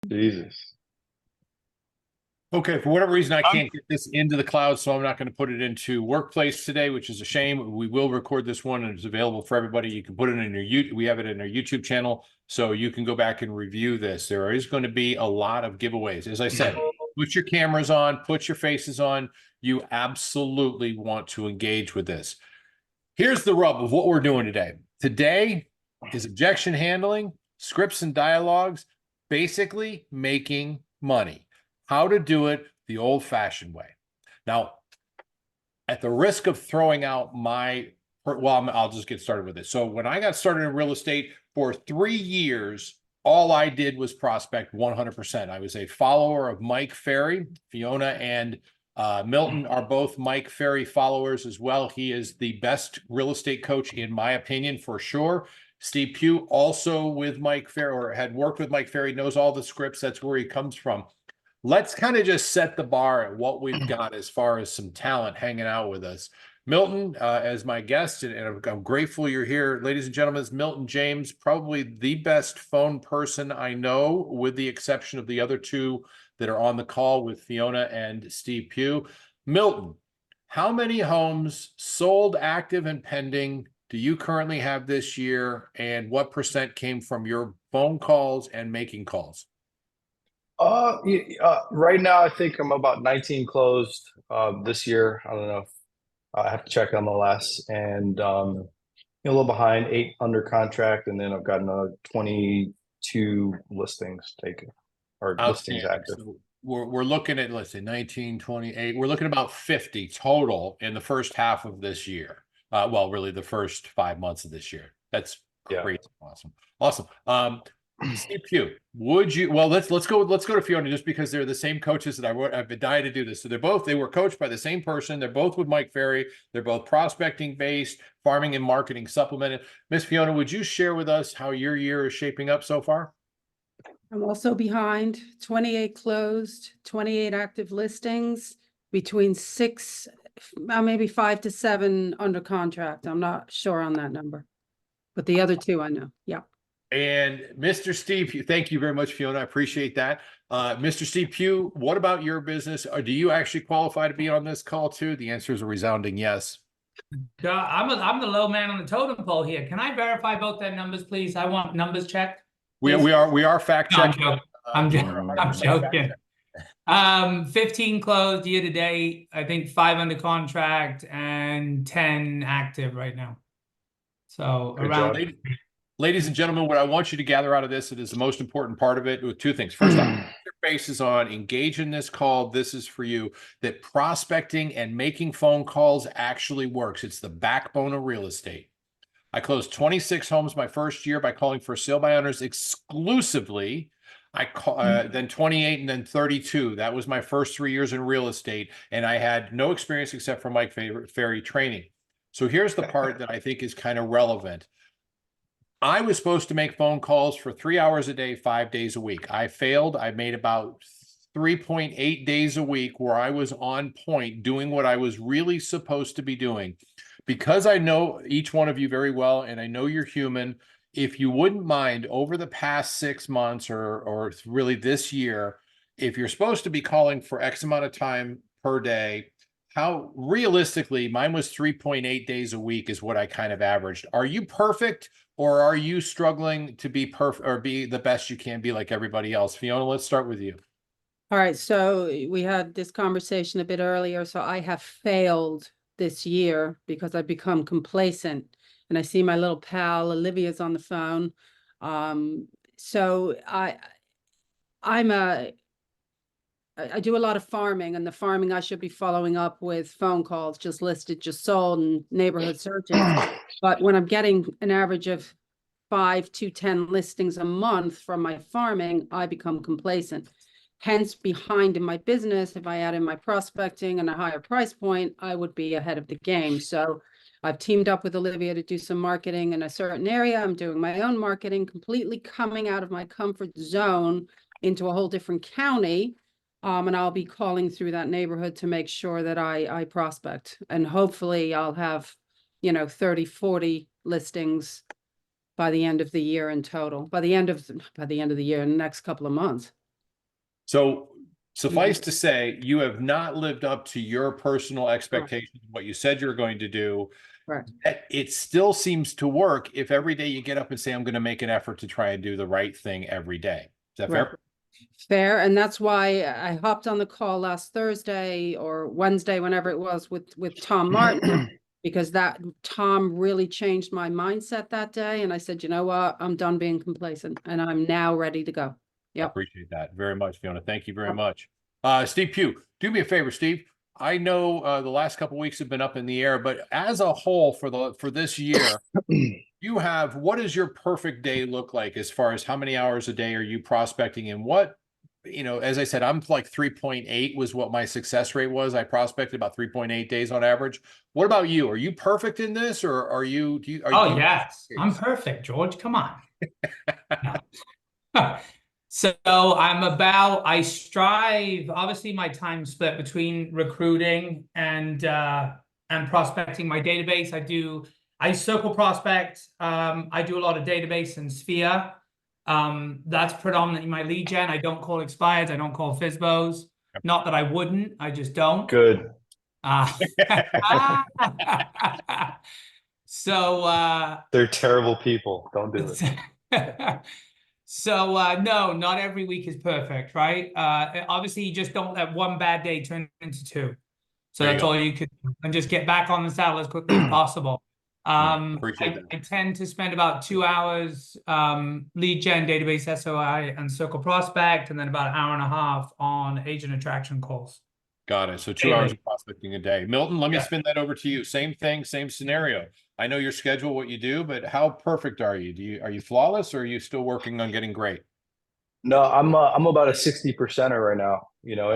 Jesus. Okay, for whatever reason, I can't get this into the cloud, so I'm not going to put it into Workplace today, which is a shame. We will record this one, and it's available for everybody. You can put it in your YouTube. We have it in our YouTube channel, so you can go back and review this. There is going to be a lot of giveaways. As I said, put your cameras on, put your faces on. You absolutely want to engage with this. Here's the rub of what we're doing today. Today is objection handling, scripts and dialogues, basically making money. How to do it the old-fashioned way. Now, at the risk of throwing out I'll just get started with it. So when I got started in real estate for 3 years, all I did was prospect 100%. I was a follower of Mike Ferry. Fiona and Milton are both Mike Ferry followers as well. He is the best real estate coach, in my opinion, for sure. Steve Pugh, also with Mike Ferry, or had worked with Mike Ferry, knows all the scripts. That's where he comes from. Let's kind of just set the bar at what we've got as far as some talent hanging out with us. Milton, as my guest, and I'm grateful you're here. Ladies and gentlemen, it's Milton James, probably the best phone person I know, with the exception of the other two that are on the call with Fiona and Steve Pugh. Milton, how many homes sold, active, and pending do you currently have this year, and what % came from your phone calls and making calls? Right now, I think I'm about 19 closed this year. I don't know. I have to check MLS, and a little behind, 8 under contract, and then I've got another 22 listings taken, or listings active. So we're looking at, let's say, 19, 28. We're looking at about 50 total in the first half of this year. Well, really the first 5 months of this year. That's crazy. Yeah. Awesome. Steve Pugh, would you? Well, let's go to Fiona, just because they're the same coaches that I've been dying to do this. So they were coached by the same person. They're both with Mike Ferry. They're both prospecting based, farming and marketing supplemented. Miss Fiona, would you share with us how your year is shaping up so far? I'm also behind. 28 closed, 28 active listings, between 6, maybe 5 to 7 under contract. I'm not sure on that number, but the other 2 I know. Yeah. And Mr. Steve, thank you very much, Fiona. I appreciate that. Mr. Steve Pugh, what about your business? Or do you actually qualify to be on this call too? The answer is a resounding yes. I'm the low man on the totem pole here. Can I verify both their numbers, please? I want numbers checked. We are fact checking. No, I'm joking. 15 closed year to date. I think 5 under contract and 10 active right now. So around. Ladies and gentlemen, what I want you to gather out of this, it is the most important part of it, with 2 things. First off, your face is on, engage in this call. This is for you. That prospecting and making phone calls actually works. It's the backbone of real estate. I closed 26 homes my first year by calling for sale by owners exclusively. Then 28 and then 32. That was my first 3 years in real estate, and I had no experience except for Mike Ferry training. So here's the part that I think is kind of relevant. I was supposed to make phone calls for 3 hours a day, 5 days a week. I failed. I made about 3.8 days a week where I was on point doing what I was really supposed to be doing. Because I know each one of you very well, and I know you're human, if you wouldn't mind, over the past 6 months or really this year, if you're supposed to be calling for X amount of time per day, how realistically, mine was 3.8 days a week is what I kind of averaged. Are you perfect, or are you struggling to be perfect or be the best you can be like everybody else? Fiona, let's start with you. All right. So we had this conversation a bit earlier. So I have failed this year because I've become complacent, and I see my little pal Olivia's on the phone. So I do a lot of farming, and the farming I should be following up with phone calls, just listed, just sold, and neighborhood searches. But when I'm getting an average of 5 to 10 listings a month from my farming, I become complacent. Hence, behind in my business. If I add in my prospecting and a higher price point, I would be ahead of the game. So I've teamed up with Olivia to do some marketing in a certain area. I'm doing my own marketing, completely coming out of my comfort zone into a whole different county. And I'll be calling through that neighborhood to make sure that I prospect. And hopefully I'll have, 30, 40 listings by the end of the year in total, by the end of the year, in the next couple of months. So suffice to say, you have not lived up to your personal expectations, what you said you're going to do. Right. It still seems to work if every day you get up and say, I'm going to make an effort to try and do the right thing every day. Is that fair? Fair. And that's why I hopped on the call last Thursday or Wednesday, whenever it was, with Tom Martin, because that Tom really changed my mindset that day. And I said, you know what, I'm done being complacent and I'm now ready to go. I Yep. appreciate that very much, Fiona. Thank you very much. Steve Pugh, do me a favor, Steve. I know the last couple of weeks have been up in the air, but as a whole for this year, you have, what does your perfect day look like as far as how many hours a day are you prospecting, and what, you know, as I said, I'm like 3.8 was what my success rate was. I prospected about 3.8 days on average. What about you? Are you perfect in this, or are you, yes, I'm perfect, George. Come on. So I strive, obviously my time split between recruiting and prospecting my database. I circle prospect. I do a lot of database and Sphere. That's predominantly my lead gen. I don't call expireds. I don't call FBBOs. Not that I wouldn't, I just don't. Good. So They're terrible people. Don't do it. So no, not every week is perfect, right? Obviously, you just don't let one bad day turn into two. So that's all you could do, and just get back on the saddle as quickly as possible. I tend to spend about 2 hours lead gen, database SOI, and circle prospect, and then about an hour and a half on agent attraction calls. Got it. So 2 hours of prospecting a day. Milton, let me spin that over to you. Same thing, same scenario. I know your schedule, what you do, but how perfect are you? Are you flawless, or are you still working on getting great? No, I'm about a 60%er right now, you know,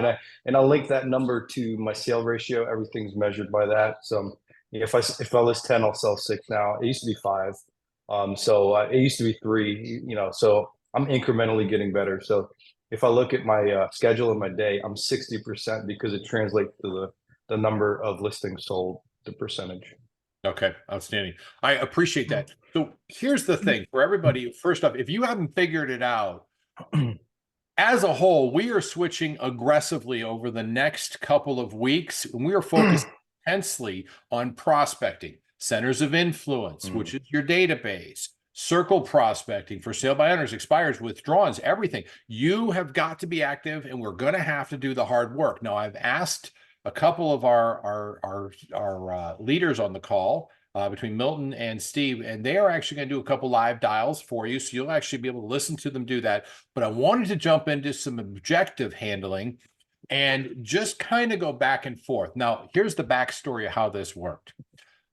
and I'll link that number to my sale ratio. Everything's measured by that. So if I list 10, I'll sell 6 now. It used to be 5. So it used to be 3, you know, so I'm incrementally getting better. So if I look at my schedule in my day, I'm 60% because it translates to the number of listings sold, the percentage. Okay, outstanding. I appreciate that. So here's the thing for everybody. First off, if you haven't figured it out, as a whole, we are switching aggressively over the next couple of weeks, and we are focused intensely on prospecting, centers of influence, which is your database, circle prospecting for sale by owners, expires, withdrawals, everything. You have got to be active, and we're going to have to do the hard work. Now, I've asked a couple of our leaders on the call between Milton and Steve, and they are actually going to do a couple live dials for you, so you'll actually be able to listen to them do that. But I wanted to jump into some objective handling and just kind of go back and forth. Now, here's the backstory of how this worked.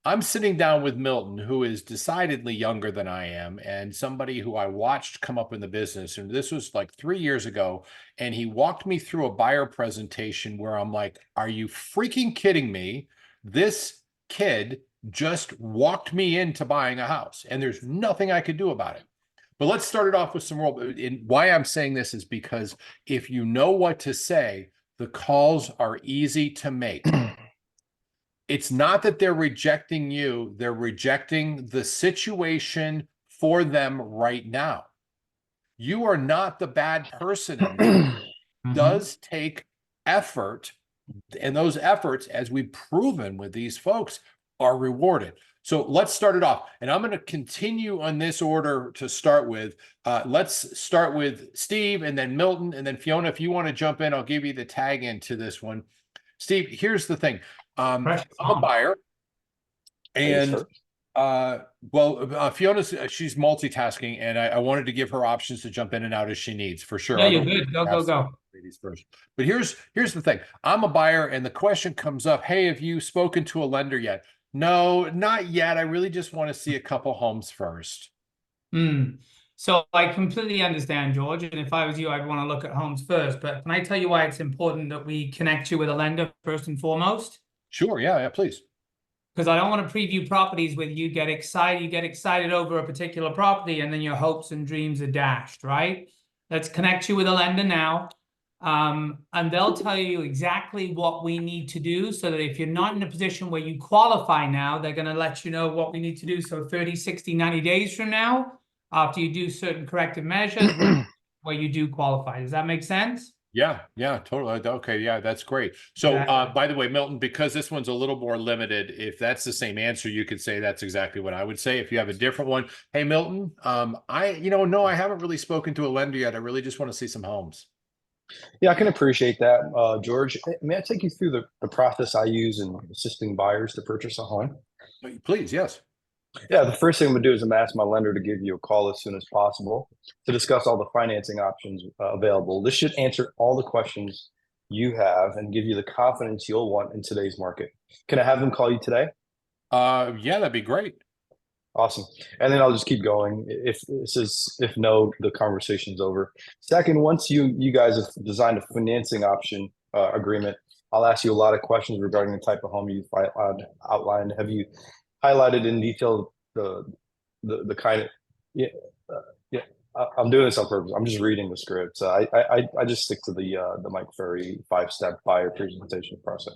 I'm sitting down with Milton, who is decidedly younger than I am, and somebody who I watched come up in the business. And this was like 3 years ago. And he walked me through a buyer presentation where I'm like, are you freaking kidding me? This kid just walked me into buying a house, and there's nothing I could do about it. But let's start it off with some role. And why I'm saying this is because if you know what to say, the calls are easy to make. It's not that they're rejecting you, they're rejecting the situation for them right now. You are not the bad person in this. It does take effort, and those efforts, as we've proven with these folks, are rewarded. So let's start it off. And I'm going to continue on this order to start with. Let's start with Steve, and then Milton, and then Fiona. If you want to jump in, I'll give you the tag into this one. Steve, here's the thing. I'm a buyer, and Fiona's she's multitasking, and I wanted to give her options to jump in and out as she needs, for sure. Yeah, you're good. Go. Ladies first. But here's the thing. I'm a buyer, and the question comes up, hey, have you spoken to a lender yet? No, not yet. I really just want to see a couple homes first. So I completely understand, George. And if I was you, I'd want to look at homes first. But can I tell you why it's important that we connect you with a lender first and foremost? Sure. Yeah, please. Because I don't want to preview properties with you get excited over a particular property, and then your hopes and dreams are dashed, right? Let's connect you with a lender now. And they'll tell you exactly what we need to do, so that if you're not in a position where you qualify now, they're going to let you know what we need to do. So 30, 60, 90 days from now, after you do certain corrective measures, where you do qualify. Does that make sense? Yeah, totally. Okay, yeah, that's great. So, Exactly. by the way, Milton, because this one's a little more limited, if that's the same answer, you could say that's exactly what I would say. If you have a different one, hey, Milton, no, I haven't really spoken to a lender yet. I really just want to see some homes. Yeah, I can appreciate that, George. May I take you through the process I use in assisting buyers to purchase a home? Please, yes. Yeah, the first thing I'm gonna do is I'm gonna ask my lender to give you a call as soon as possible to discuss all the financing options available. This should answer all the questions you have and give you the confidence you'll want in today's market. Can I have them call you today? Yeah, that'd be great. Awesome. And then I'll just keep going. If no, the conversation's over. Second, once you guys have designed a financing option agreement, I'll ask you a lot of questions regarding the type of home you've outlined. Have you highlighted in detail the kind of yeah, I'm doing this on purpose. I'm just reading the script. So I just stick to the Mike Ferry 5-step buyer presentation process.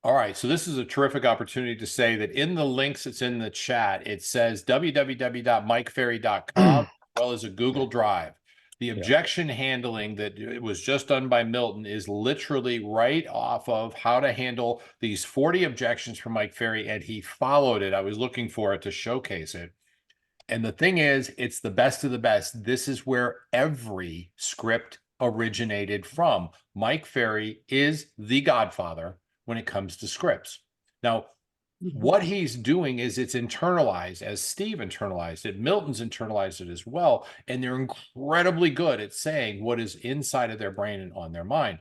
All right, so this is a terrific opportunity to say that in the links that's in the chat, it says www.mikeferry.com, as well as a Google Drive. The objection handling that it was just done by Milton is literally right off of how to handle these 40 objections from Mike Ferry, and he followed it. I was looking for it to showcase it. And the thing is, it's the best of the best. This is where every script originated from. Mike Ferry is the godfather when it comes to scripts. Now, what he's doing is it's internalized, as Steve internalized it. Milton's internalized it as well, and they're incredibly good at saying what is inside of their brain and on their mind.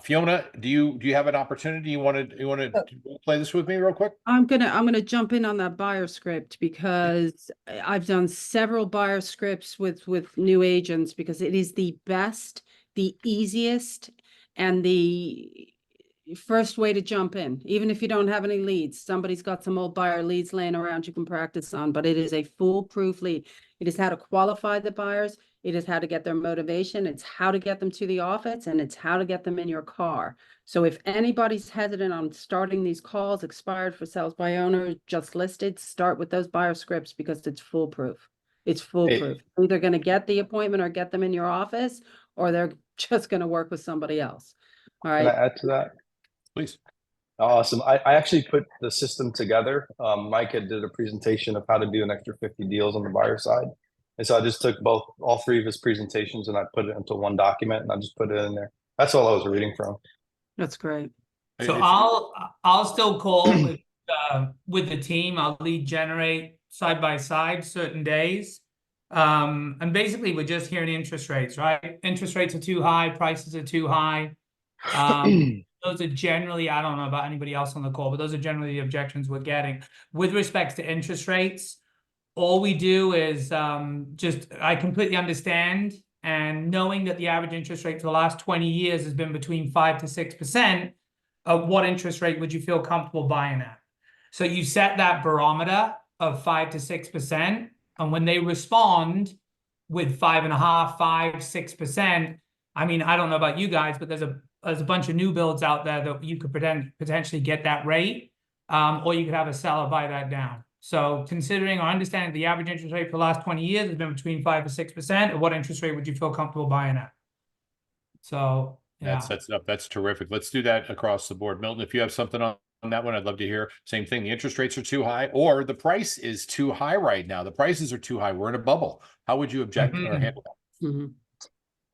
Fiona, do you have an opportunity? You want to play this with me real quick? I'm gonna jump in on that buyer script because I've done several buyer scripts with new agents because it is the best, the easiest, and the first way to jump in. Even if you don't have any leads, somebody's got some old buyer leads laying around you can practice on, but it is a foolproof lead. It is how to qualify the buyers. It is how to get their motivation. It's how to get them to the office, and it's how to get them in your car. So if anybody's hesitant on starting these calls, expired for sales by owner, just listed, start with those buyer scripts because it's foolproof. It's foolproof. You're either going to get the appointment or get them in your office, or they're just going to work with somebody else. All Can right. I add to that? Please. Awesome. I actually put the system together. Mike had did a presentation of how to do an extra 50 deals on the buyer side. And so I just took all three of his presentations and I put it into one document and I just put it in there. That's all I was reading from. That's great. So I'll still call with the team. I'll lead generate side by side certain days. And basically we're just hearing interest rates, right? Interest rates are too high, prices are too high. Those are generally, I don't know about anybody else on the call, but those are generally the objections we're getting. With respect to interest rates, all we do is I completely understand, and knowing that the average interest rate for the last 20 years has been between 5 to 6%, what interest rate would you feel comfortable buying at? So you set that barometer of 5 to 6%, and when they respond with 5.5, 5, 6%, I mean, I don't know about you guys, but there's a bunch of new builds out there that you could potentially get that rate, or you could have a seller buy that down. So considering or understanding the average interest rate for the last 20 years has been between 5 or 6%, what interest rate would you feel comfortable buying at? So yeah. That sets it up. That's terrific. Let's do that across the board. Milton, if you have something on that one, I'd love to hear. Same thing. The interest rates are too high, or the price is too high right now. The prices are too high. We're in a bubble. How would you object or handle that?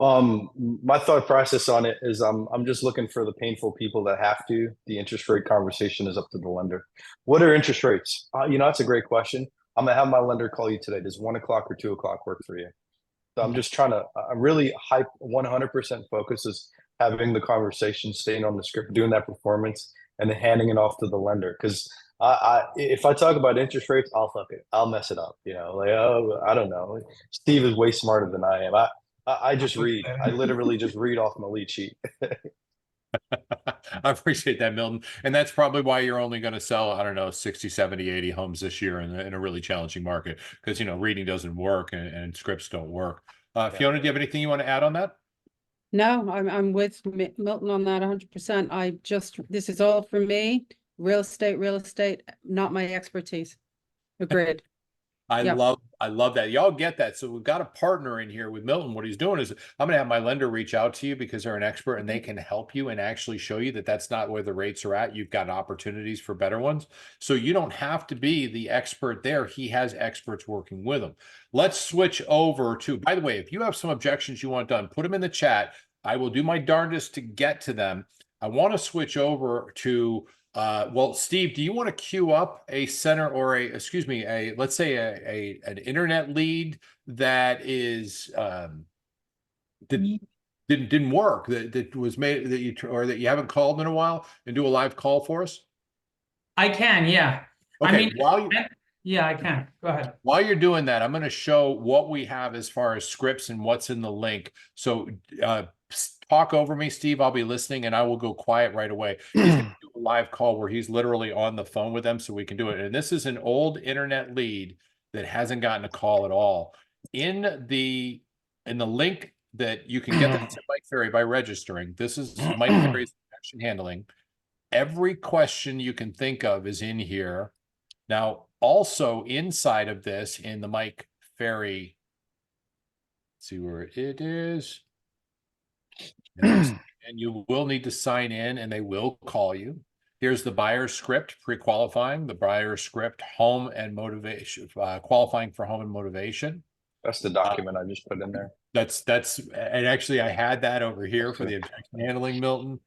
My thought process on it is I'm just looking for the painful people that have to. The interest rate conversation is up to the lender. What are interest rates? That's a great question. I'm gonna have my lender call you today. Does 1 o'clock or 2 o'clock work for you? So I'm just trying to, I'm really 100% focus is having the conversation, staying on the script, doing that performance, and then handing it off to the lender. Because if I talk about interest rates, I'll mess it up. I don't know. Steve is way smarter than I am. I just read. I literally just read off my lead sheet. I appreciate that, Milton. And that's probably why you're only going to sell, I don't know, 60, 70, 80 homes this year in a really challenging market because, reading doesn't work and scripts don't work. Fiona, do you have anything you want to add on that? No, I'm with Milton on that 100%. This is all for me. Real estate, not my expertise. Agreed. I Yep. love that. Y'all get that. So we've got a partner in here with Milton. What he's doing is I'm going to have my lender reach out to you because they're an expert and they can help you and actually show you that that's not where the rates are at. You've got opportunities for better ones. So you don't have to be the expert there. He has experts working with him. Let's switch over to, by the way, if you have some objections you want done, put them in the chat. I will do my darndest to get to them. I want to switch over to well, Steve, do you want to queue up a center or let's say an internet lead that is didn't work, that was made, that you haven't called in a while, and do a live call for us? I can, yeah. Okay, I mean, yeah, I can. Go ahead. While you're doing that, I'm going to show what we have as far as scripts and what's in the link. So talk over me, Steve. I'll be listening and I will go quiet right away. He's going to do a live call where he's literally on the phone with them so we can do it. And this is an old internet lead that hasn't gotten a call at all. In the link that you can get that to Mike Ferry by registering, this is Mike Ferry's Objection Handling. Every question you can think of is in here. Now, also inside of this, in the Mike Ferry, see where it is. And you will need to sign in and they will call you. Here's the buyer script, pre-qualifying, the buyer script, home and motivation, qualifying for home and motivation. That's the document I just put in there. And actually I had that over here for the objection handling, Milton.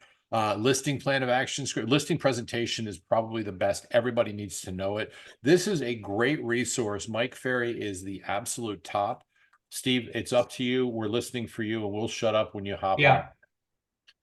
Listing plan of action script, listing presentation is probably the best. Everybody needs to know it. This is a great resource. Mike Ferry is the absolute top. Steve, it's up to you. We're listening for you and we'll shut up when you hop on.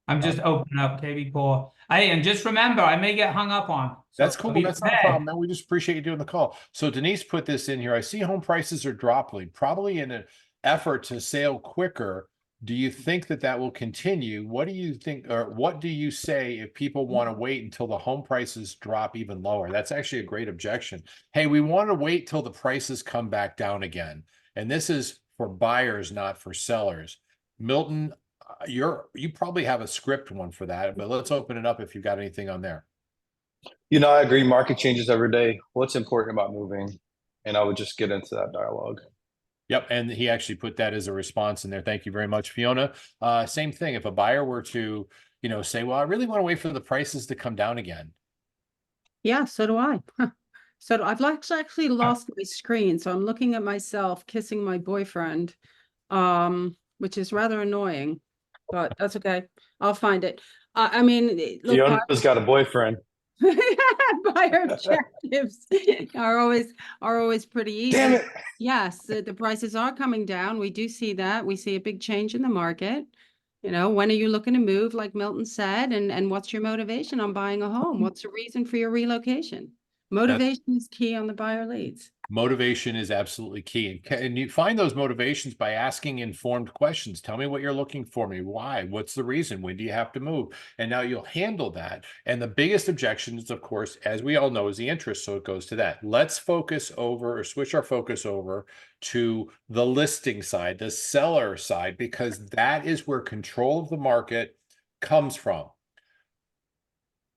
I'm just opening up KB Core. And just remember, I may get hung up on. That's cool. That's not a problem, man. We just appreciate you doing the call. So Denise put this in here. I see home prices are dropping, probably in an effort to sell quicker. Do you think that will continue? What do you think, or what do you say if people want to wait until the home prices drop even lower? That's actually a great objection. Hey, we want to wait till the prices come back down again. And this is for buyers, not for sellers. Milton, you probably have a script one for that, but let's open it up if you've got anything on there. I agree. Market changes every day. What's important about moving? And I would just get into that dialogue. Yep. And he actually put that as a response in there. Thank you very much, Fiona. Same thing. If a buyer were to, say, well, I really want to wait for the prices to come down again. Yeah, so do I. So I've actually lost my screen. So I'm looking at myself kissing my boyfriend, which is rather annoying, but that's okay. I'll find it. I mean, look, Fiona's got a boyfriend. buyer objectives are always pretty easy. Damn it. Yes, the prices are coming down. We do see that. We see a big change in the market. When are you looking to move, like Milton said, and what's your motivation on buying a home? What's the reason for your relocation? Motivation is key on the buyer leads. Motivation is absolutely key. And you find those motivations by asking informed questions. Tell me what you're looking for me. Why? What's the reason? When do you have to move? And now you'll handle that. And the biggest objection is, of course, as we all know, is the interest. So it goes to that. Let's switch our focus over to the listing side, the seller side, because that is where control of the market comes from.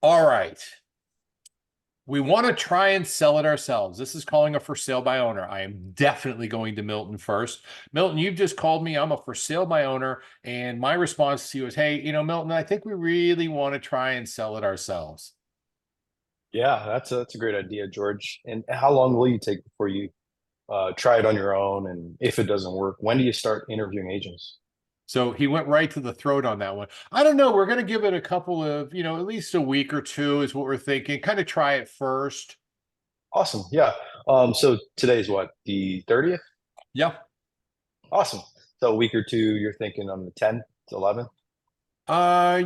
All right. We want to try and sell it ourselves. This is calling a for sale by owner. I am definitely going to Milton first. Milton, you've just called me. I'm a for sale by owner. And my response to you is, hey, Milton, I think we really want to try and sell it ourselves. Yeah, that's a great idea, George. And how long will you take before you try it on your own? And if it doesn't work, when do you start interviewing agents? So he went right to the throat on that one. I don't know. We're going to give it a couple of, at least a week or two is what we're thinking. Kind of try it first. Awesome. Yeah. So today's what, the 30th? Yeah. Awesome. So a week or two, you're thinking on the 10th, 11th?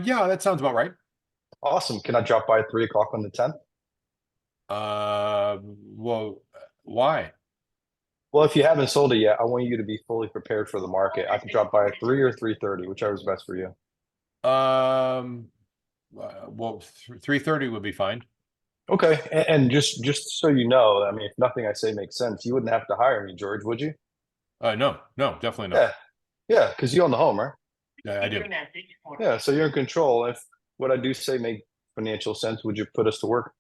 Yeah, that sounds about right. Awesome. Can I drop by at 3 o'clock on the 10th? Well, why? Well, if you haven't sold it yet, I want you to be fully prepared for the market. I can drop by at 3 or 3:30, whichever is best for you. Well, 3:30 would be fine. Okay. And just so you know, I mean, if nothing I say makes sense, you wouldn't have to hire me, George, would you? No, definitely not. Yeah, because you own the home, right? Yeah, I do. Yeah, so you're in control. If what I do say make financial sense, would you put us to work?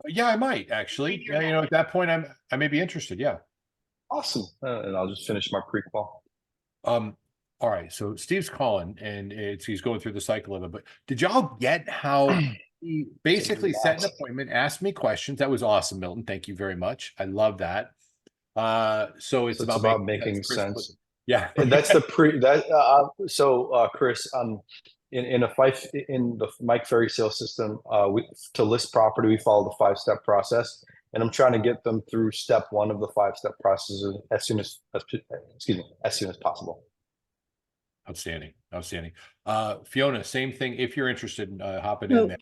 Yeah, I might actually. Yeah, you know, at that point, I may be interested. Yeah. Awesome. And I'll just finish my prequel. All right. So Steve's calling, and he's going through the cycle of it. But did y'all get how he basically set an appointment, asked me questions? That was awesome, Milton. Thank you very much. I love that. So it's about making sense. Yeah. And that's the Chris, in the Mike Ferry sales system, to list property, we follow the 5-step process, and I'm trying to get them through step 1 of the 5-step process as soon as possible. Outstanding. Fiona, same thing. If you're interested in hopping So, in there.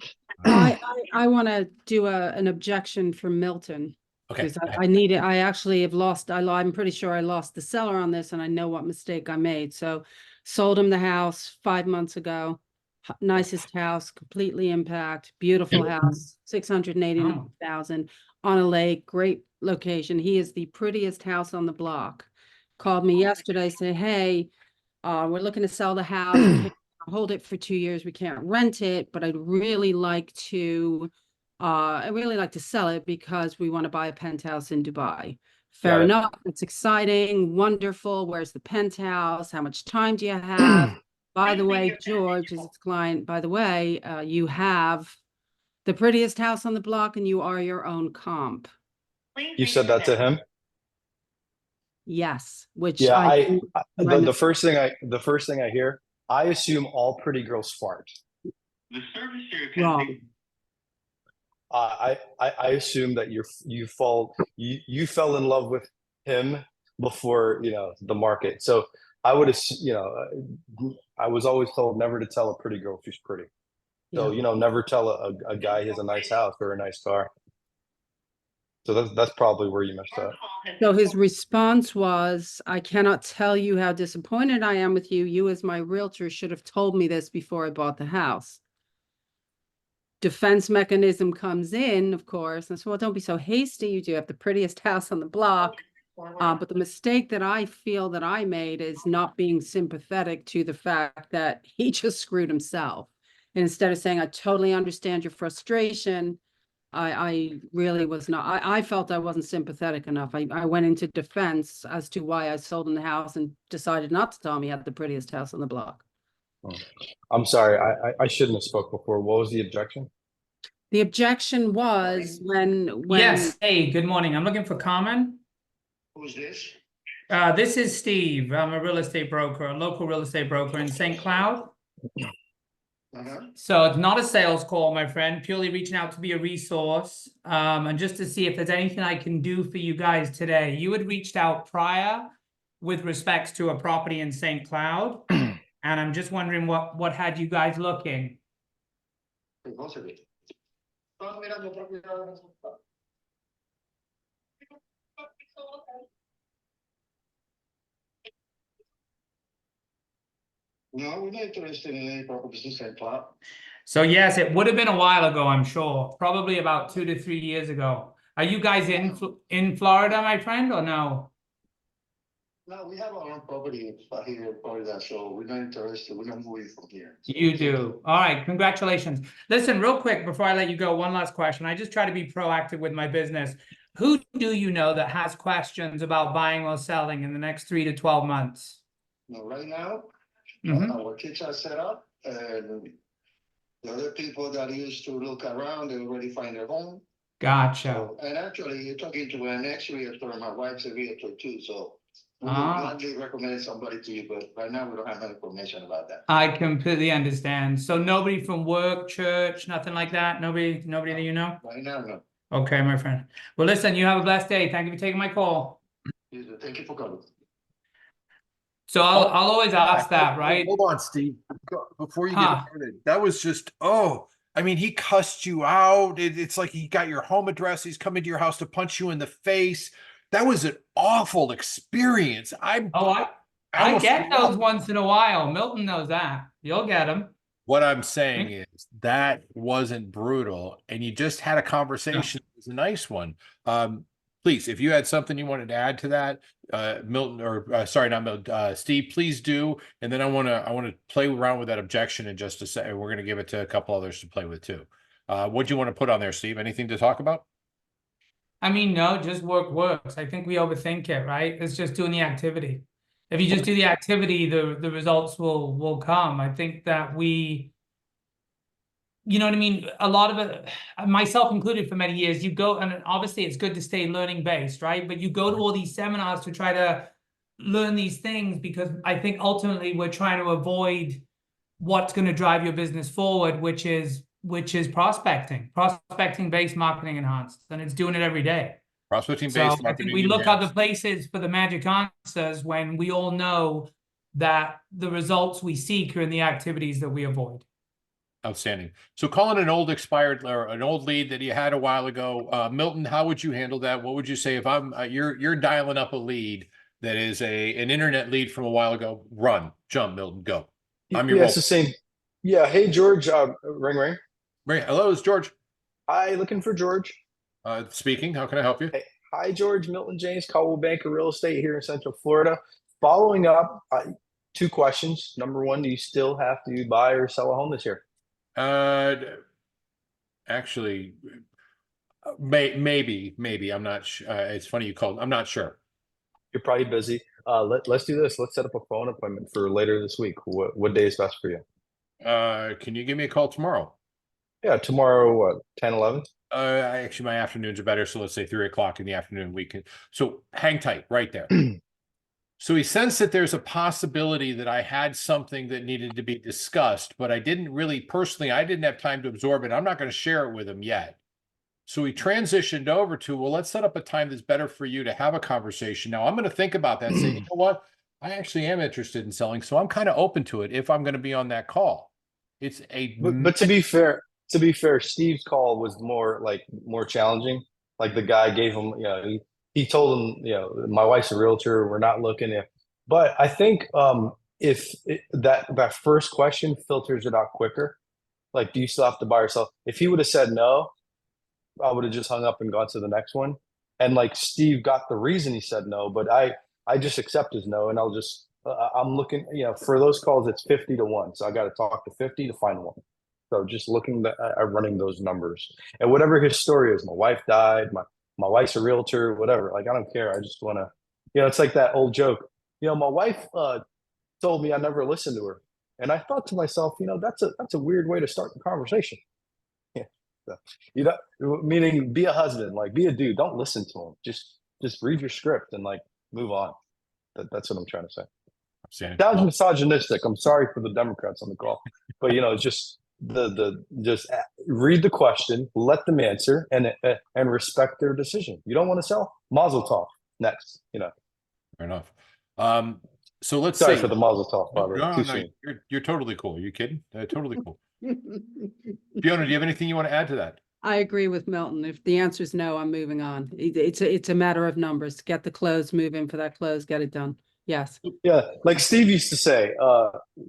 I want to do an objection for Milton. Okay. Because I need it. I actually have lost, I'm pretty sure I lost the seller on this, and I know what mistake I made. So sold him the house 5 months ago. Nicest house, completely impact, beautiful house, 680,000 on a lake, great location. He is the prettiest house on the block. Called me yesterday, say, hey, we're looking to sell the house. We can't hold it for 2 years. We can't rent it, but I'd really like to sell it because we want to buy a penthouse in Dubai. Fair enough. It's exciting, wonderful. Where's the penthouse? How much time do you have? By the way, George is its client. By the way, you have the prettiest house on the block, and you are your own comp. You said that to him? Yes, which the first thing I hear, I assume all pretty girls fart. Wrong. I assume that you fell in love with him before the market. So I would I was always told never to tell a pretty girl she's pretty. So never tell a guy he has a nice house or a nice car. So that's probably where you messed up. So his response was, I cannot tell you how disappointed I am with you. You as my realtor should have told me this before I bought the house. Defense mechanism comes in, of course, and so, well, don't be so hasty. You do have the prettiest house on the block. But the mistake that I feel that I made is not being sympathetic to the fact that he just screwed himself. And instead of saying, I totally understand your frustration, I really was not. I felt I wasn't sympathetic enough. I went into defense as to why I sold him the house and decided not to tell him he had the prettiest house on the block. Oh. I'm sorry. I shouldn't have spoke before. What was the objection? The objection was when Yes. Hey, good morning. I'm looking for Carmen. Who's this? This is Steve. I'm a real estate broker, a local real estate broker in St. Cloud. So it's not a sales call, my friend, purely reaching out to be a resource, and just to see if there's anything I can do for you guys today. You had reached out prior with respects to a property in St. Cloud, and I'm just wondering what had you guys looking? No, we're not interested in any properties in St. Cloud. So yes, it would have been a while ago, I'm sure, probably about 2 to 3 years ago. Are you guys in Florida, my friend, or no? No, we have our own property here in Florida, so we're not interested. We're not moving from here. So you do. All right, congratulations. Listen, real quick before I let you go, one last question. I just try to be proactive with my business. Who do you know that has questions about buying or selling in the next 3 to 12 months? No, right now, Mhm. our kids are set up, and the other people that used to look around, they already find their home. Gotcha. So, and actually, you're talking to an ex-realtor, my wife's a realtor too, so we would Ah. gladly recommend somebody to you, but right now we don't have any information about that. I completely understand. So nobody from work, church, nothing like that? Nobody that you know? Right now, no. Okay, my friend. Well, listen, you have a blessed day. Thank you for taking my call. Thank you for calling. So I'll always ask that, right? Hold on, Steve. Before you get started, that was just, I mean, he cussed you out. It's like he got your home address. He's coming to your house to punch you in the face. That was an awful experience. I get those once in a while. Milton knows that. You'll get them. What I'm saying is that wasn't brutal, and you just had a conversation. It was a nice one. Please, if you had something you wanted to add to that, Milton, or sorry, not Milton, Steve, please do. And then I want to play around with that objection in just a second. We're going to give it to a couple others to play with too. What do you want to put on there, Steve? Anything to talk about? I mean, no, just work works. I think we overthink it, right? It's just doing the activity. If you just do the activity, the results will come. I think that you know what I mean? A lot of it, myself included for many years, you go, and obviously it's good to stay learning based, right? But you go to all these seminars to try to learn these things because I think ultimately we're trying to avoid what's going to drive your business forward, which is prospecting based, marketing enhanced, and it's doing it every day. Prospecting So based I think marketing. we look other enhanced. places for the magic answers when we all know that the results we seek are in the activities that we avoid. Outstanding. So calling an old expired or an old lead that you had a while ago, Milton, how would you handle that? What would you say if I'm you're dialing up a lead that is an internet lead from a while ago? Run, jump, Milton, go. I'm your Yeah, it's the same. Yeah. Hey, George. Ring, ring. Right. Hello, it's George. Hi, looking for George. Speaking. How can I help you? Hey, hi, George. Milton James, Caldwell Banker Real Estate here in Central Florida. Following up, two questions. Number one, do you still have to buy or sell a home this year? Actually, maybe. I'm not. It's funny you called. I'm not sure. You're probably busy. Let's do this. Let's set up a phone appointment for later this week. What day is best for you? Can you give me a call tomorrow? Yeah, tomorrow, what, 10, 11? Actually, my afternoons are better. So let's say 3 o'clock in the afternoon. We can. So hang tight right there. So he sensed that there's a possibility that I had something that needed to be discussed, but I didn't really personally, I didn't have time to absorb it. I'm not going to share it with him yet. So he transitioned over to, well, let's set up a time that's better for you to have a conversation. Now I'm going to think about that, say, you know what? I actually am interested in selling. So I'm kind of open to it if I'm going to be on that call. It's a But to be fair, Steve's call was more challenging. Like the guy gave him, he told him, my wife's a realtor. We're not looking at, but I think if that first question filters it out quicker, like, do you still have to buy or sell? If he would have said no, I would have just hung up and gone to the next one. And like Steve got the reason he said no, but I just accept his no, and I'll just I'm looking, for those calls it's 50-1, so I got to talk to 50 to find one. So just looking at running those numbers, and whatever his story is, my wife died, my wife's a realtor, whatever. Like I don't care. I just want to, it's like that old joke. My wife told me I never listened to her, and I thought to myself, that's a weird way to start the conversation. So, meaning be a husband, like be a dude. Don't listen to him. Just read your script and like move on. That's what I'm trying to say. Sounds misogynistic. I'm sorry for the Democrats on the call, but just just read the question, let them answer, and respect their decision. You don't want to sell? Mazel tov. Next, Fair enough. So let's sorry see. for the mazel tov, Barbara. No, Too no, soon. you're totally cool. Are you kidding? Totally cool. Fiona, do you have anything you want to add to that? I agree with Milton. If the answer is no, I'm moving on. It's a matter of numbers. Get the close, move in for that close, get it done. Yes. Yeah, like Steve used to say,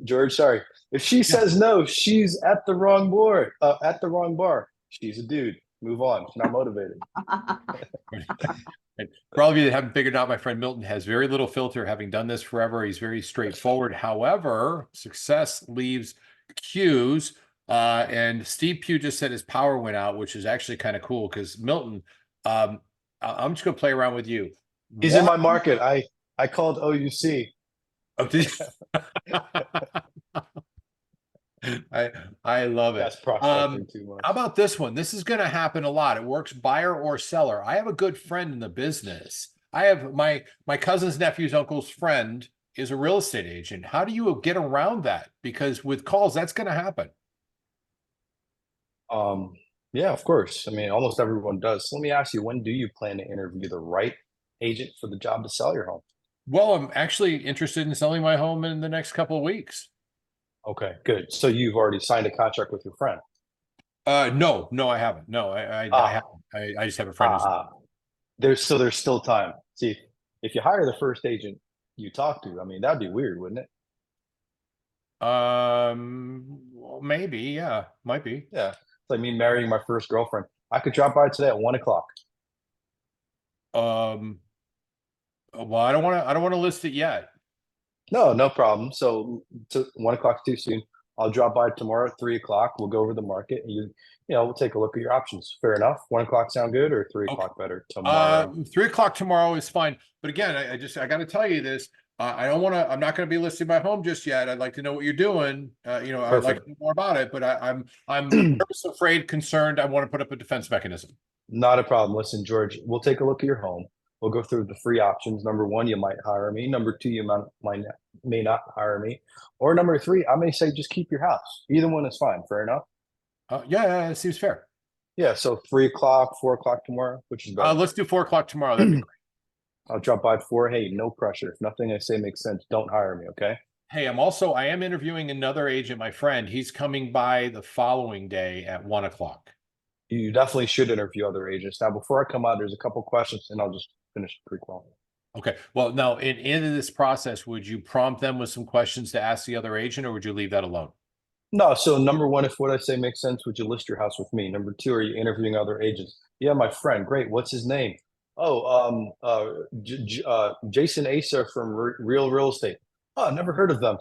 George, sorry. If she says no, she's at the wrong board, at the wrong bar. She's a dude. Move on. She's not motivated. And for all of you that haven't figured out, my friend Milton has very little filter, having done this forever. He's very straightforward. However, success leaves cues. And Steve Pugh just said his power went out, which is actually kind of cool because Milton, I'm just going to play around with you. He's in my market. I called OUC. Oh, I love it. That's prospecting too much. How about this one? This is going to happen a lot. It works buyer or seller. I have a good friend in the business. I have my cousin's nephew's uncle's friend is a real estate agent. How do you get around that? Because with calls, that's going to happen. Yeah, of course. I mean, almost everyone does. So let me ask you, when do you plan to interview the right agent for the job to sell your home? Well, I'm actually interested in selling my home in the next couple of weeks. Okay, good. So you've already signed a contract with your friend? No, I haven't. No, I haven't. I just have a friend. There's still time. See, if you hire the first agent you talk to, I mean, that'd be weird, wouldn't it? Well, maybe, yeah, might be. Yeah, it's like me marrying my first girlfriend. I could drop by today at 1 o'clock. Well, I don't want to list it yet. No problem. So 1 o'clock's too soon. I'll drop by tomorrow at 3 o'clock. We'll go over the market and we'll take a look at your options. Fair enough. 1 o'clock sound good or 3 o'clock better tomorrow? 3 o'clock tomorrow is fine. But again, I got to tell you this. I'm not going to be listing my home just yet. I'd like to know what you're doing. I'd like to know more about it, but I'm nervous, afraid, concerned. I want to put up a defense mechanism. Not a problem. Listen, George, we'll take a look at your home. We'll go through the free options. Number one, you might hire me. Number two, you may not hire me. Or number three, I may say just keep your house. Either one is fine. Fair enough. Yeah, it seems fair. Yeah. So 3 o'clock, 4 o'clock tomorrow, which is better. Let's do 4 o'clock tomorrow. That'd be great. I'll drop by at 4. Hey, no pressure. If nothing I say makes sense, don't hire me. Okay. Hey, I am interviewing another agent, my friend. He's coming by the following day at 1 o'clock. You definitely should interview other agents. Now, before I come out, there's a couple questions and I'll just finish the prequel. Okay. Well, now in this process, would you prompt them with some questions to ask the other agent, or would you leave that alone? No. So number one, if what I say makes sense, would you list your house with me? Number two, are you interviewing other agents? Yeah, my friend. Great. What's his name? Oh, Jason Asa from Real Estate. Oh, never heard of them.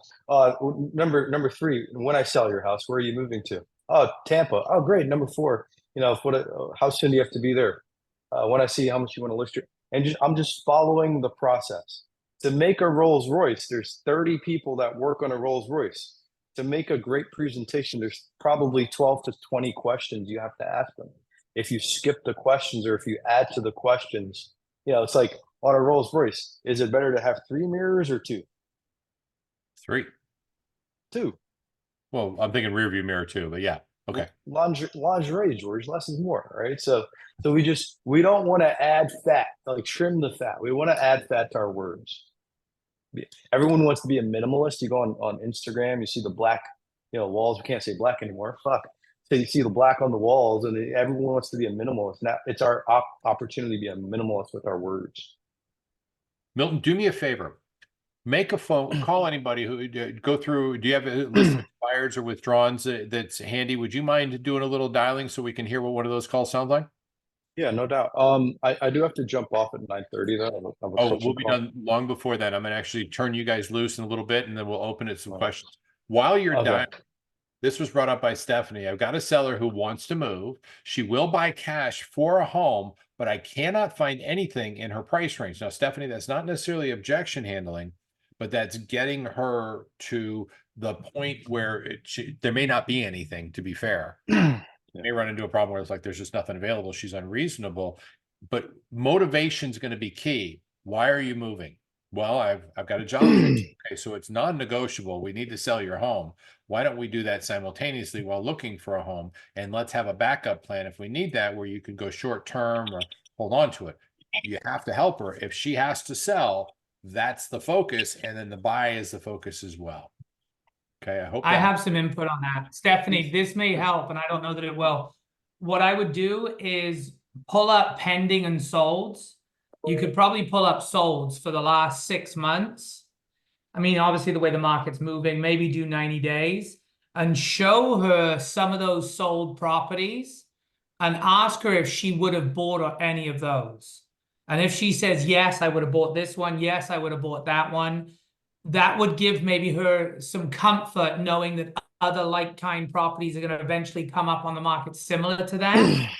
Number three, when I sell your house, where are you moving to? Oh, Tampa. Oh, great. Number four, how soon do you have to be there? When I see how much you want to list your, and I'm just following the process. To make a Rolls Royce, there's 30 people that work on a Rolls Royce. To make a great presentation, there's probably 12 to 20 questions you have to ask them. If you skip the questions or if you add to the questions, it's like on a Rolls Royce, is it better to have 3 mirrors or 2? 3. 2. Well, I'm thinking rear view mirror too, but yeah. Okay. Lingerie, George, less is more, right? So we don't want to add fat, like trim the fat. We want to add fat to our words. Everyone wants to be a minimalist. You go on Instagram, you see the black, walls. We can't say black anymore. Fuck. So you see the black on the walls, and everyone wants to be a minimalist. Now it's our opportunity to be a minimalist with our words. Milton, do me a favor. Make a phone call anybody who go through. Do you have a list of expireds or withdrawals that's handy? Would you mind doing a little dialing so we can hear what one of those calls sounds like? Yeah, no doubt. I do have to jump off at 9:30 though. We'll be done long before then. I'm gonna actually turn you guys loose in a little bit, and then we'll open it to some questions. While you're dialing, this was brought up by Stephanie. I've got a seller who wants to move. She will buy cash for a home, but I cannot find anything in her price range. Now, Stephanie, that's not necessarily objection handling, but that's getting her to the point where there may not be anything, to be fair. You may run into a problem where it's like there's just nothing available. She's unreasonable, but motivation is going to be key. Why are you moving? Well, I've got a job. Okay, so it's non-negotiable. We need to sell your home. Why don't we do that simultaneously while looking for a home? And let's have a backup plan if we need that, where you could go short term or hold on to it. You have to help her. If she has to sell, that's the focus, and then the buy is the focus as well. Okay, I have some input on that. Stephanie, this may help, and I don't know that it will. What I would do is pull up pending and solds. You could probably pull up solds for the last 6 months. I mean, obviously the way the market's moving, maybe do 90 days and show her some of those sold properties and ask her if she would have bought any of those. And if she says, yes, I would have bought this one. Yes, I would have bought that one. That would give maybe her some comfort knowing that other like-kind properties are going to eventually come up on the market similar to that.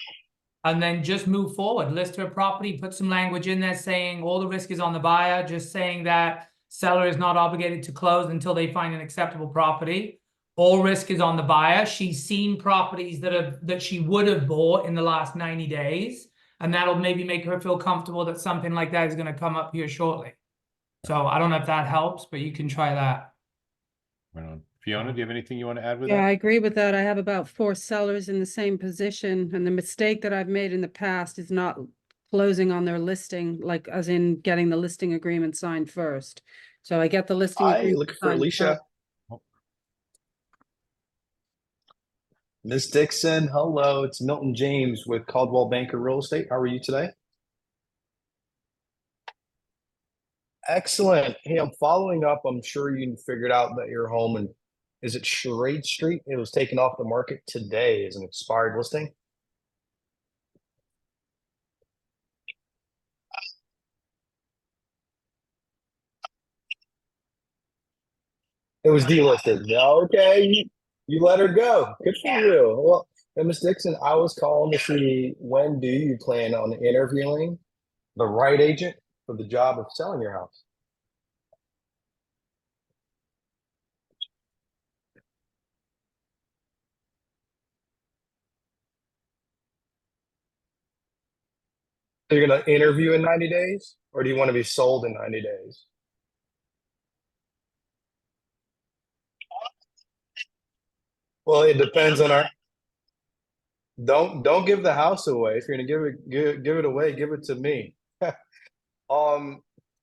And then just move forward, list her property, put some language in there saying all the risk is on the buyer, just saying that seller is not obligated to close until they find an acceptable property. All risk is on the buyer. She's seen properties that she would have bought in the last 90 days. And that'll maybe make her feel comfortable that something like that is going to come up here shortly. So I don't know if that helps, but you can try that. Right on. Fiona, do you have anything you want to add with that? Yeah, I agree with that. I have about 4 sellers in the same position, and the mistake that I've made in the past is not closing on their listing, like as in getting the listing agreement signed first. So I get the listing agreement. Looking for Alicia. Miss Dixon, hello. It's Milton James with Caldwell Banker Real Estate. How are you today? Excellent. Hey, I'm following up. I'm sure you figured out that your home and is it Charade Street? It was taken off the market today as an expired listing. It was delisted. Okay. You let her go. Good for you. Well, and Miss Dixon, I was calling to see when do you plan on interviewing the right agent for the job of selling your house? So you're going to interview in 90 days, or do you want to be sold in 90 days? Well, it depends on our. Don't give the house away. If you're gonna give it away, give it to me. Um,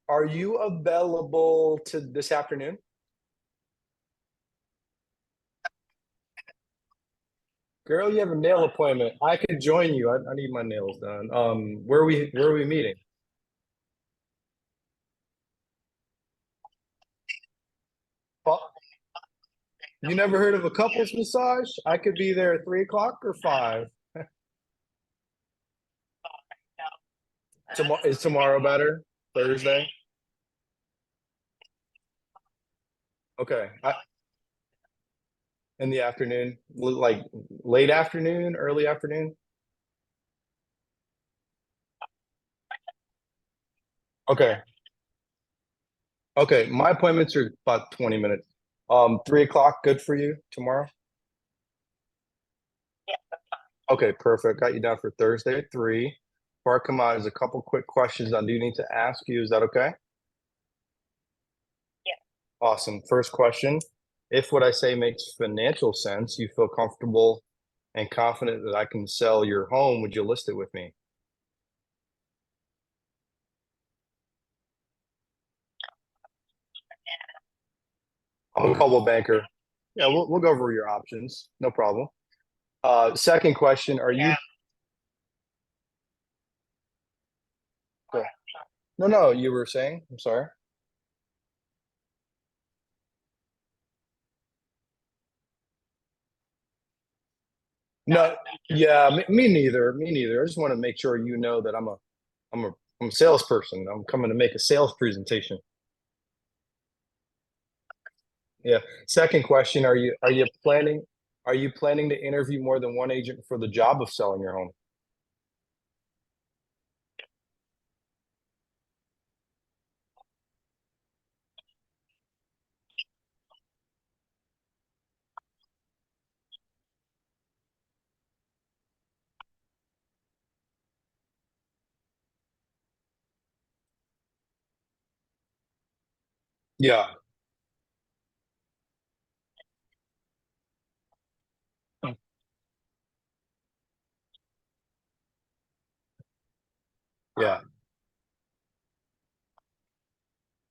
are you available to this afternoon? Girl, you have a nail appointment. I could join you. I need my nails done. Where are we meeting? Well, you never heard of a couples massage? I could be there at 3 o'clock or 5. Tomorrow is tomorrow better? Thursday? Okay. In the afternoon, like late afternoon, early afternoon. Okay. Okay. My appointments are about 20 minutes. 3 o'clock, good for you tomorrow? Okay, perfect. Got you down for Thursday at 3. Before I come out, there's a couple quick questions I do need to ask you. Is that okay? Awesome. First question. If what I say makes financial sense, you feel comfortable and confident that I can sell your home, would you list it with me? I'm a Coldwell banker. Yeah, we'll go over your options. No problem. Second question, are you no, no, you were saying? I'm sorry. No, yeah, me neither. Me neither. I just want to make sure you know that I'm a I'm a salesperson. I'm coming to make a sales presentation. Yeah. Second question, are you planning to interview more than one agent for the job of selling your home? Yeah. Yeah.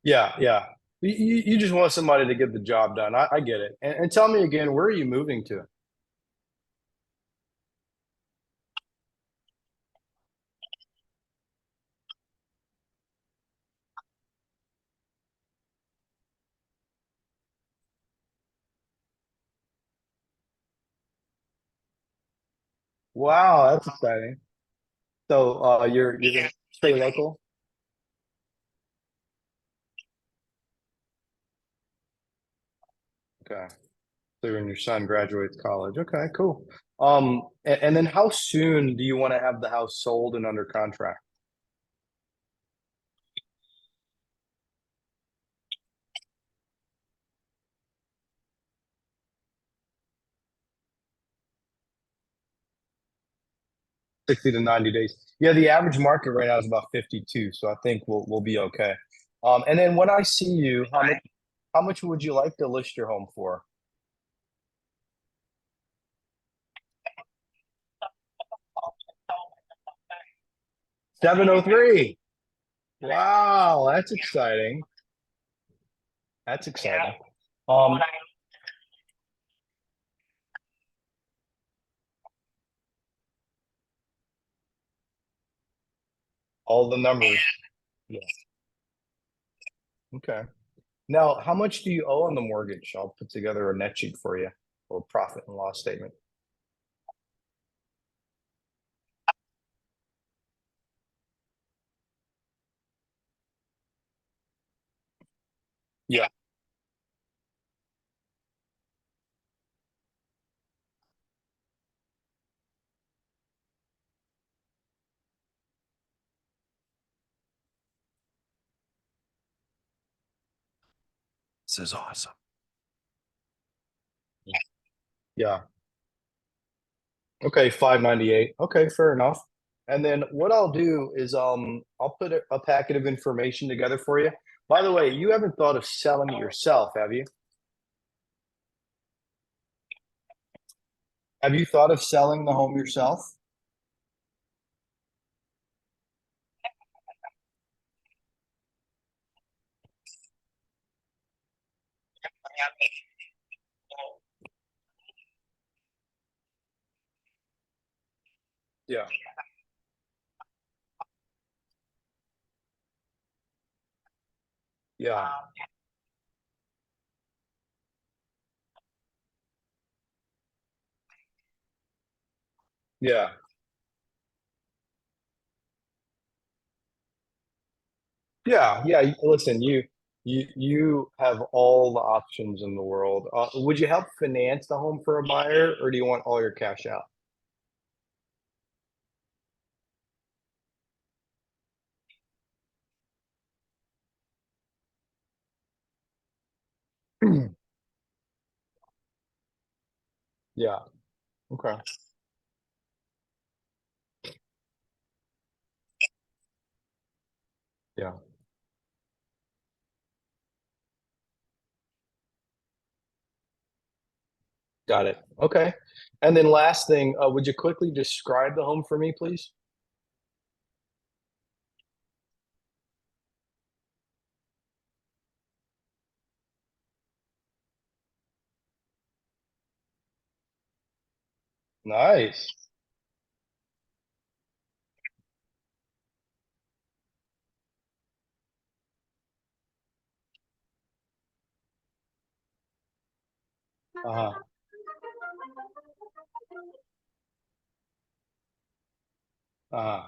Yeah. Yeah. You just want somebody to get the job done. I get it. And tell me again, where are you moving to? Wow, that's exciting. So you're gonna stay local? Okay. So when your son graduates college. Okay, cool. And then how soon do you want to have the house sold and under contract? 60 to 90 days. Yeah, the average market right now is about 52, so I think we'll be okay. And then when I see you, how much would you like to list your home for? 703. Wow, that's exciting. That's exciting. Um, all the numbers. Yeah. Okay. Now, how much do you owe on the mortgage? I'll put together a net sheet for you, or profit and loss statement. Yeah. This is awesome. Yeah. Okay, 598. Okay, fair enough. And then what I'll do is I'll put a packet of information together for you. By the way, you haven't thought of selling it yourself, have you? Have you thought of selling the home yourself? Yeah. Yeah. Yeah. Yeah. Yeah. Listen, you have all the options in the world. Would you help finance the home for a buyer, or do you want all your cash out? Yeah. Okay. Yeah. Got it. Okay. And then last thing, would you quickly describe the home for me, please? Nice. Uh-huh. Uh-huh.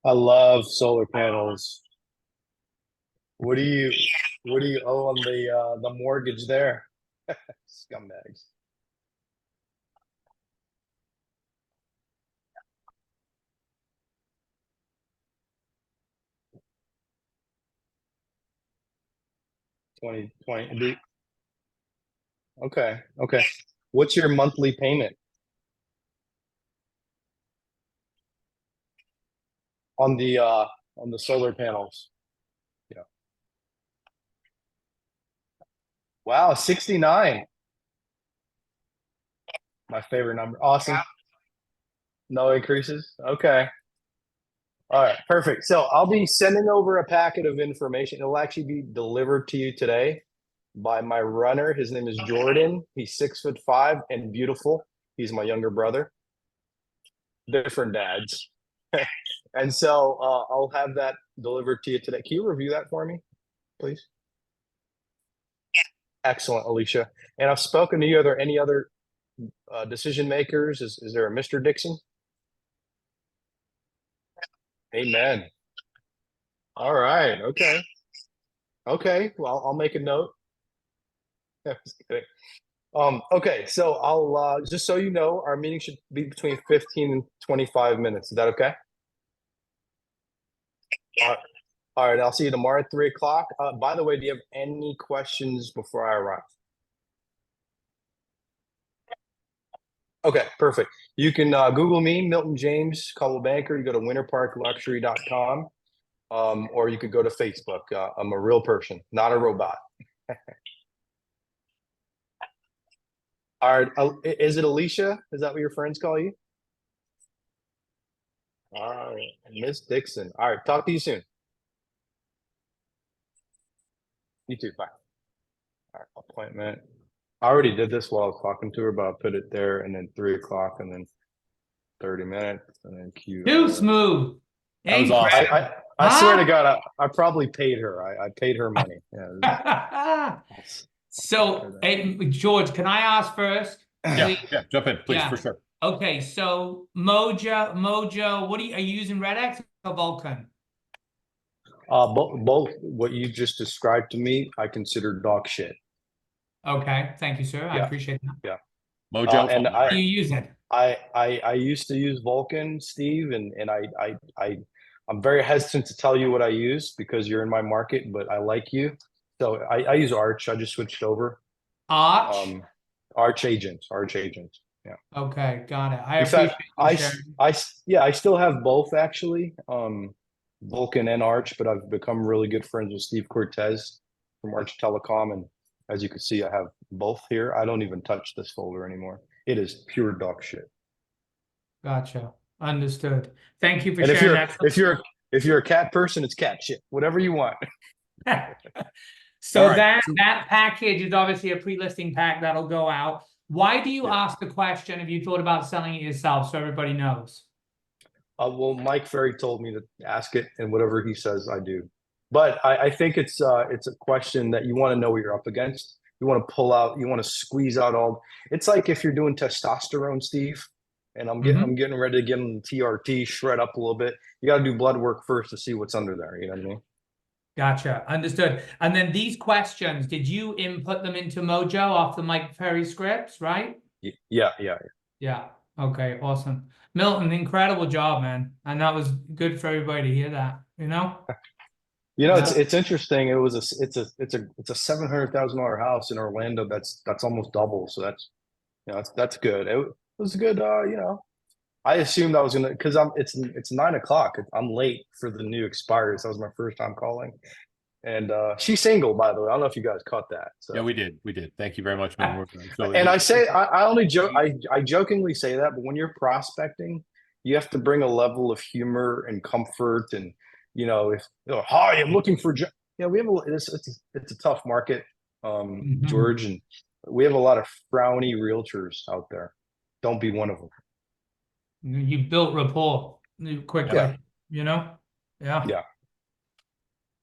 I love solar panels. What do you what do you owe on the mortgage there? Scumbags. 2020. Okay. Okay. What's your monthly payment on the solar panels? Yeah. Wow, 69. My favorite number. Awesome. No increases. Okay. All right, perfect. So I'll be sending over a packet of information. It'll actually be delivered to you today by my runner. His name is Jordan. He's 6'5" and beautiful. He's my younger brother. Different dads. And so I'll have that delivered to you today. Can you review that for me, please? Excellent, Alicia. And I've spoken to you. Are there any other decision makers? Is there a Mr. Dixon? Amen. All right. Okay. Okay. Well, I'll make a note. Just kidding. Okay, so I'll just so you know, our meeting should be between 15 and 25 minutes. Is that okay? All right. All right, I'll see you tomorrow at 3 o'clock. By the way, do you have any questions before I arrive? Okay, perfect. You can Google me, Milton James, Coldwell Banker. You go to winterparkluxury.com, or you could go to Facebook. I'm a real person, not a robot. All right, is it Alicia? Is that what your friends call you? All right, Miss Dixon. All right, talk to you soon. You too. Bye. All right, appointment. I already did this while I was talking to her, but I'll put it there and then 3 o'clock and then 30 minutes and then Q. Too smooth. That was awesome. I swear to God, I probably paid her. I paid her money. Yeah. So, hey, George, can I ask first? Yeah, jump in, please, Yeah. for sure. Okay, so Mojo, what are you using Red X or Vulcan? Both what you just described to me, I consider dog shit. Okay, thank you, sir. I Yeah. appreciate that. Yeah. Mojo. And phone, I- Do you use it? I used to use Vulcan, Steve, and I'm very hesitant to tell you what I use because you're in my market, but I like you. So I use Arch. I just switched over. Arch? Arch Agent. Yeah. Okay, got it. I In fact, appreciate you sharing. yeah, I still have both actually, Vulcan and Arch, but I've become really good friends with Steve Cortez from Arch Telecom, and as you can see, I have both here. I don't even touch this folder anymore. It is pure dog shit. Gotcha. Understood. Thank you for And sharing that. if you're a cat person, it's cat shit. Whatever you want. So All right. that package is obviously a pre-listing pack that'll go out. Why do you Yeah. ask the question if you thought about selling it yourself so everybody knows? Well, Mike Ferry told me to ask it, and whatever he says, I do. But I think it's a question that you want to know what you're up against. You want to pull out, you want to squeeze out all. It's like if you're doing testosterone, Steve, and I'm getting ready to get in TRT, shred up a little bit. You got to do blood work first to see what's under there. You know what I mean? Gotcha. Understood. And then these questions, did you input them into Mojo off the Mike Ferry scripts, right? Yeah. Yeah. Okay. Awesome. Milton, incredible job, man. And that was good for everybody to hear that, you know? You know, it's interesting. It's a $700,000 house in Orlando. That's almost double. So that's good. It was good. You know, I assumed I was gonna because it's 9 o'clock. I'm late for the new expires. That was my first time calling, and she's single, by the way. I don't know if you guys caught that. So. Yeah, we did. Thank you very much, man. So And I only joke. I jokingly say that, but when you're prospecting, you have to bring a level of humor and comfort, and hi, I'm looking for. We have it's a tough market, George, and we have a lot of frowny realtors out there. Don't be one of them. You built rapport quickly, Yeah. you know? Yeah. Yeah.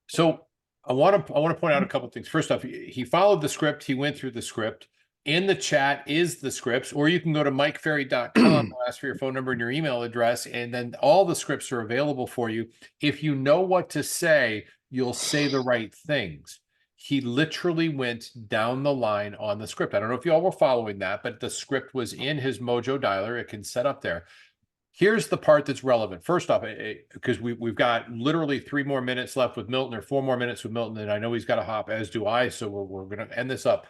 So I want to point out a couple of things. First off, he followed the script. He went through the script. In the chat is the scripts, or you can go to mikeferry.com, ask for your phone number and your email address, and then all the scripts are available for you. If you know what to say, you'll say the right things. He literally went down the line on the script. I don't know if you all were following that, but the script was in his Mojo dialer. It can set up there. Here's the part that's relevant. First off, because we've got literally 3 more minutes left with Milton, or 4 more minutes with Milton, and I know he's got to hop, as do I. So we're going to end this up.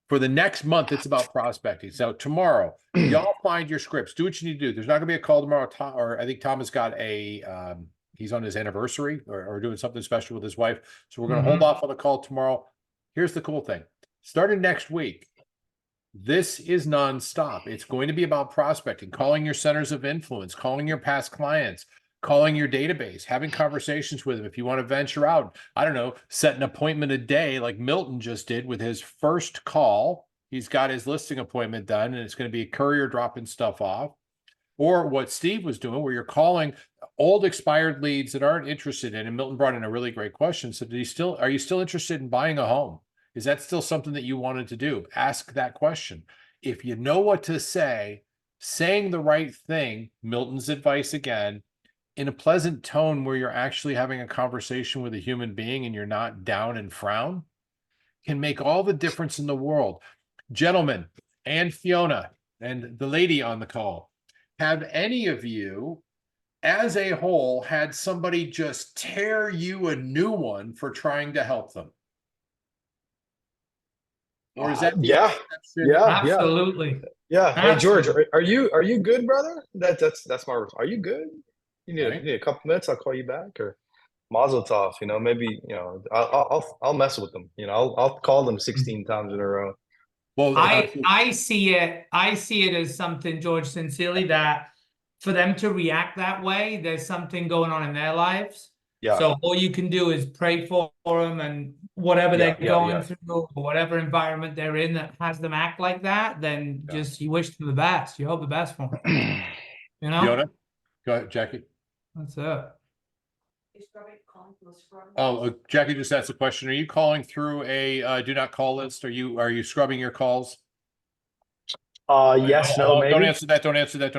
For the next month, it's about prospecting. So tomorrow, y'all find your scripts. Do what you need to do. There's not going to be a call tomorrow. Or I think Tom has got he's on his anniversary or doing something special with his wife. So we're going to hold off on the call tomorrow. Here's the cool thing. Starting next week, this is nonstop. It's going to be about prospecting, calling your centers of influence, calling your past clients, calling your database, having conversations with them. If you want to venture out, I don't know, set an appointment a day like Milton just did with his first call. He's got his listing appointment done, and it's going to be a courier dropping stuff off. Or what Steve was doing, where you're calling old expired leads that aren't interested in, and Milton brought in a really great question. So are you still interested in buying a home? Is that still something that you wanted to do? Ask that question. If you know what to say, saying the right thing, Milton's advice again, in a pleasant tone where you're actually having a conversation with a human being and you're not down and frown, can make all the difference in the world. Gentlemen, and Fiona, and the lady on the call, have any of you, as a whole, had somebody just tear you a new one for trying to help them? Or is that Yeah. Absolutely. Yeah. Hey, George, are you good, brother? That's my. Are you good? You need a couple minutes. I'll call you back, or Mazel Tov. Maybe I'll mess with them. I'll call them 16 times in a row. Well, I see it as something, George, sincerely, that for them to react that way, there's something going on in their lives. Yeah. So all you can do is pray for them, and whatever they're going through, or whatever environment they're in that has them act like that, then just you wish them the best. You hope the best for them. Fiona? Go ahead, Jackie. That's it. Oh, Jackie just asked a question. Are you calling through a do not call list? Are you scrubbing your calls? Yes, no, maybe. Don't answer that. Don't answer that.